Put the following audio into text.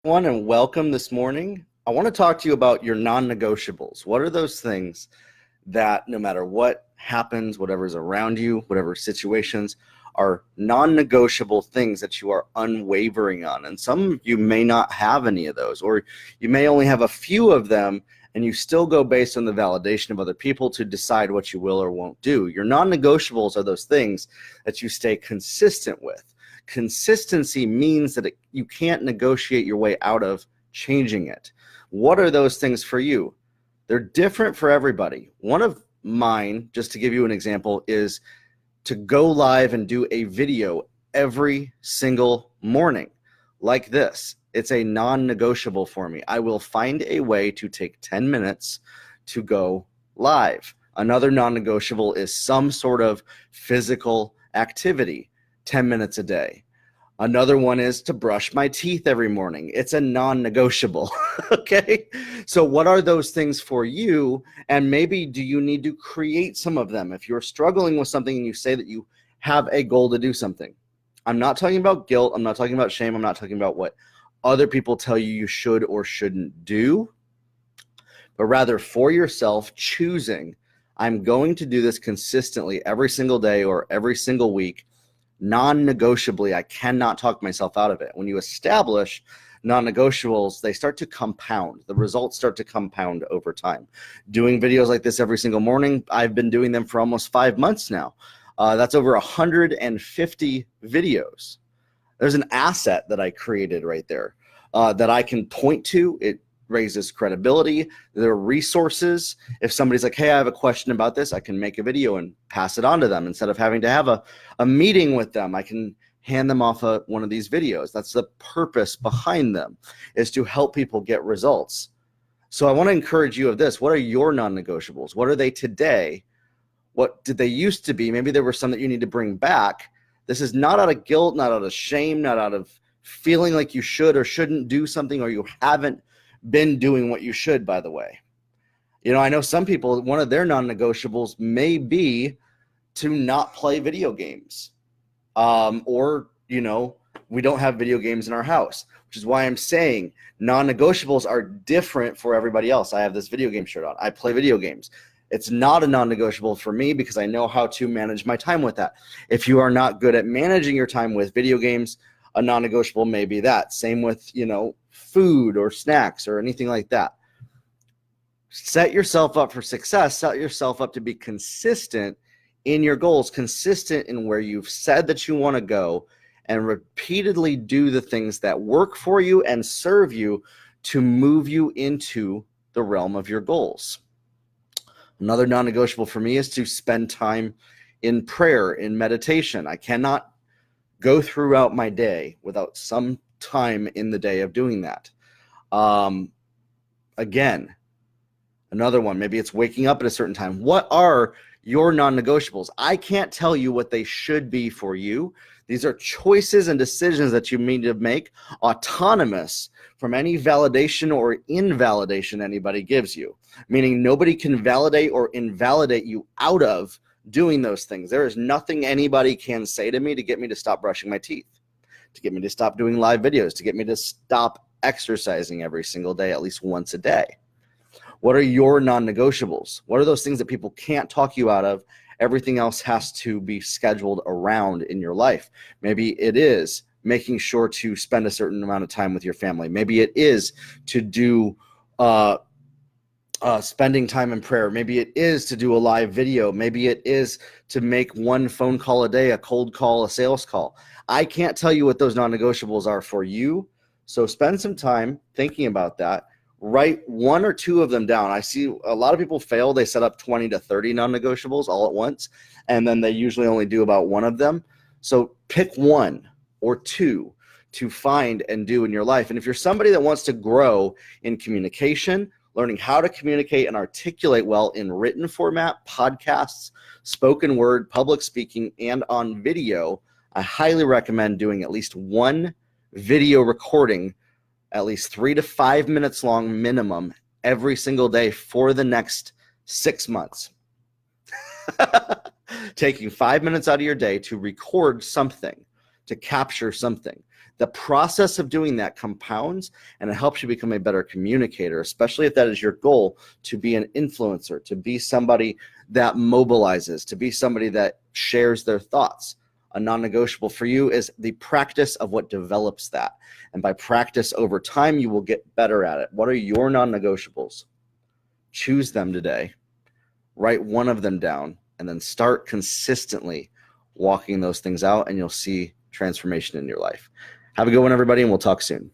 Everyone, and welcome this morning. I want to talk to you about your non-negotiables. What are those things that no matter what happens, whatever's around you, whatever situations, are non-negotiable things that you are unwavering on? And some of you may not have any of those, or you may only have a few of them, and you still go based on the validation of other people to decide what you will or won't do. Your non-negotiables are those things that you stay consistent with. Consistency means that you can't negotiate your way out of changing it. What are those things for you? They're different for everybody. One of mine, just to give you an example, is to go live and do a video every single morning like this. It's a non-negotiable for me. I will find a way to take 10 minutes to go live. Another non-negotiable is some sort of physical activity. 10 minutes a day. Another one is to brush my teeth every morning. It's a non-negotiable. Okay. So what are those things for you? And maybe do you need to create some of them? If you're struggling with something and you say that you have a goal to do something, I'm not talking about guilt. I'm not talking about shame. I'm not talking about what other people tell you you should or shouldn't do, but rather for yourself choosing, I'm going to do this consistently every single day or every single week. Non-negotiably, I cannot talk myself out of it. When you establish non-negotiables, they start to compound. The results start to compound over time. Doing videos like this every single morning, I've been doing them for almost 5 months now. That's over 150 videos. There's an asset that I created right there that I can point to. It raises credibility. There are resources. If somebody's like, hey, I have a question about this, I can make a video and pass it on to them. Instead of having to have a meeting with them, I can hand them off one of these videos. That's the purpose behind them, is to help people get results. So I want to encourage you of this. What are your non-negotiables? What are they today? What did they used to be? Maybe there were some that you need to bring back. This is not out of guilt, not out of shame, not out of feeling like you should or shouldn't do something, or you haven't been doing what you should, by the way. I know some people, one of their non-negotiables may be to not play video games. Or we don't have video games in our house, which is why I'm saying non-negotiables are different for everybody else. I have this video game shirt on. I play video games. It's not a non-negotiable for me because I know how to manage my time with that. If you are not good at managing your time with video games, a non-negotiable may be that. Same with, food or snacks or anything like that. Set yourself up for success. Set yourself up to be consistent in your goals, consistent in where you've said that you want to go, and repeatedly do the things that work for you and serve you to move you into the realm of your goals. Another non-negotiable for me is to spend time in prayer, in meditation. I cannot go throughout my day without some time in the day of doing that. Again, another one, maybe it's waking up at a certain time. What are your non-negotiables? I can't tell you what they should be for you. These are choices and decisions that you need to make, autonomous from any validation or invalidation anybody gives you, meaning nobody can validate or invalidate you out of doing those things. There is nothing anybody can say to me to get me to stop brushing my teeth, to get me to stop doing live videos, to get me to stop exercising every single day, at least once a day. What are your non-negotiables? What are those things that people can't talk you out of? Everything else has to be scheduled around in your life. Maybe it is making sure to spend a certain amount of time with your family. Maybe it is to do spending time in prayer. Maybe it is to do a live video. Maybe it is to make one phone call a day, a cold call, a sales call. I can't tell you what those non-negotiables are for you. So spend some time thinking about that. Write one or two of them down. I see a lot of people fail. They set up 20 to 30 non-negotiables all at once, and then they usually only do about one of them. So pick one or two to find and do in your life. And if you're somebody that wants to grow in communication, learning how to communicate and articulate well in written format, podcasts, spoken word, public speaking, and on video, I highly recommend doing at least one video recording, at least 3 to 5 minutes long minimum, every single day for the next 6 months. Taking 5 minutes out of your day to record something, to capture something. The process of doing that compounds, and it helps you become a better communicator, especially if that is your goal, to be an influencer, to be somebody that mobilizes, to be somebody that shares their thoughts. A non-negotiable for you is the practice of what develops that. And by practice over time, you will get better at it. What are your non-negotiables? Choose them today. Write one of them down and then start consistently walking those things out, and you'll see transformation in your life. Have a good one, everybody, and we'll talk soon.